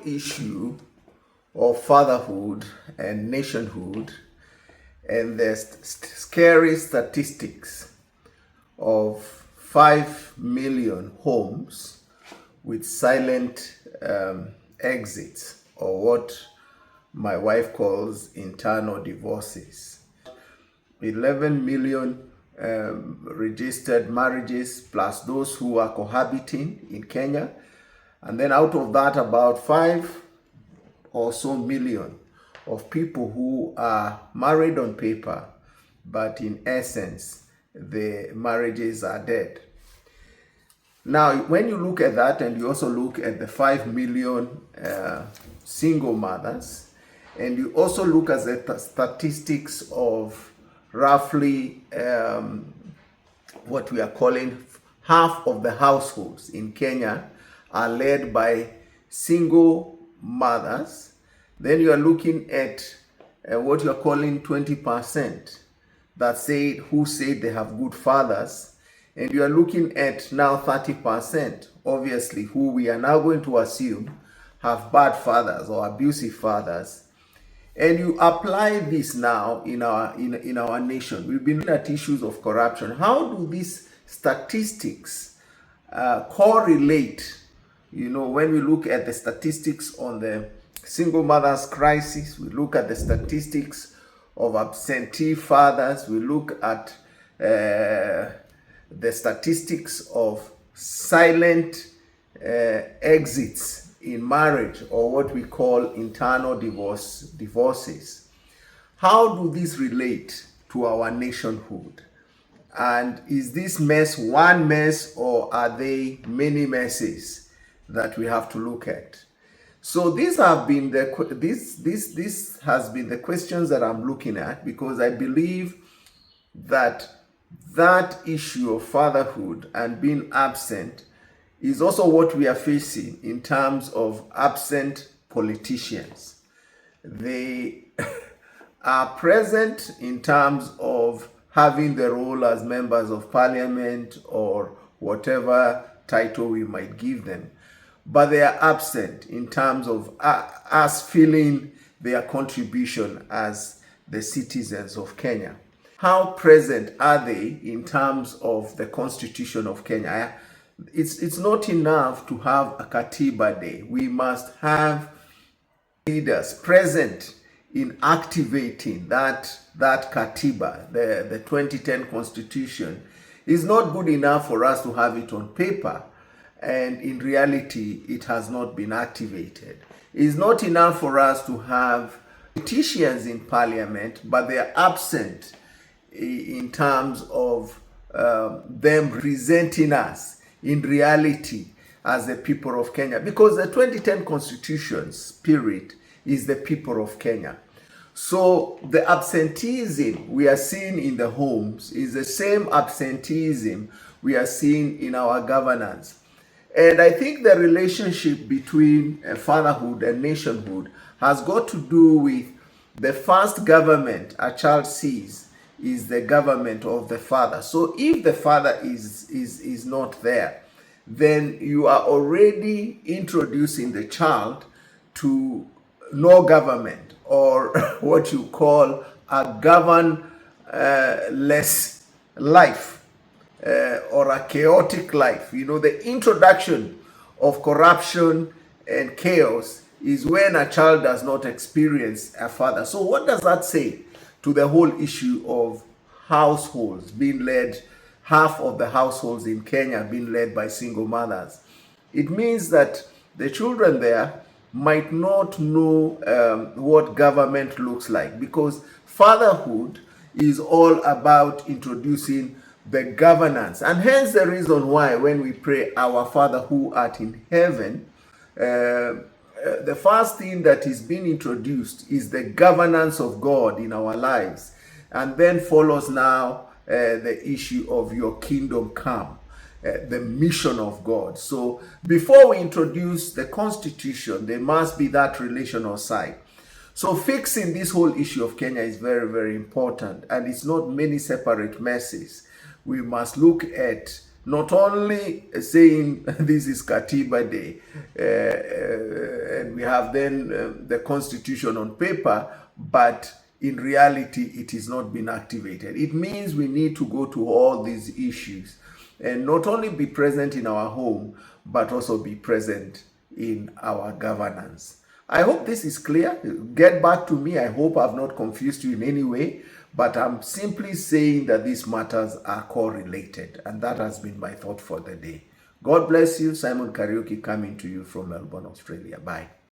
issue of fatherhood and nationhood and the scary statistics of 5 million homes with silent exits, or what my wife calls internal divorces. 11 million registered marriages plus those who are cohabiting in Kenya. And then out of that, about 5 or so million of people who are married on paper, but in essence, the marriages are dead. Now, when you look at that and you also look at the 5 million single mothers, and you also look at the statistics of roughly what we are calling half of the households in Kenya are led by single mothers, then you are looking at what you are calling 20% that say who say they have good fathers, and you are looking at now 30%, obviously, who we are now going to assume have bad fathers or abusive fathers. And you apply this now in our nation. We've been looking at issues of corruption. How do these statistics correlate? When we look at the statistics on the single mothers crisis, we look at the statistics of absentee fathers, we look at the statistics of silent exits in marriage, or what we call internal divorces. How do these relate to our nationhood? And is this mess one mess, or are they many messes that we have to look at? So these have been this has been the questions that I'm looking at, because I believe that issue of fatherhood and being absent is also what we are facing in terms of absent politicians. They are present in terms of having the role as members of parliament or whatever title we might give them, but they are absent in terms of us feeling their contribution as the citizens of Kenya. How present are they in terms of the Constitution of Kenya? It's not enough to have a Katiba Day. We must have leaders present in activating that Katiba, the 2010 Constitution. It's not good enough for us to have it on paper, and in reality, it has not been activated. It's not enough for us to have politicians in parliament, but they are absent in terms of them representing us in reality as the people of Kenya, because the 2010 Constitution's spirit is the people of Kenya. So the absenteeism we are seeing in the homes is the same absenteeism we are seeing in our governance. And I think the relationship between fatherhood and nationhood has got to do with the first government a child sees is the government of the father. So if the father is not there, then you are already introducing the child to no government, or what you call a governless life, or a chaotic life. The introduction of corruption and chaos is when a child does not experience a father. So what does that say to the whole issue of households being led, half of the households in Kenya being led by single mothers? It means that the children there might not know what government looks like, because fatherhood is all about introducing the governance. And hence the reason why when we pray, "Our Father who art in heaven," the first thing that is being introduced is the governance of God in our lives. And then follows now the issue of your kingdom come, the mission of God. So before we introduce the Constitution, there must be that relational side. So fixing this whole issue of Kenya is very, very important. And it's not many separate messes. We must look at not only saying this is Katiba Day, and we have then the Constitution on paper, but in reality it is not been activated. It means we need to go to all these issues and not only be present in our home, but also be present in our governance. I hope this is clear. Get back to me. I hope I've not confused you in any way, but I'm simply saying that these matters are correlated, and that has been my thought for the day. God bless you. Simon Karaoke coming to you from Melbourne, Australia. Bye.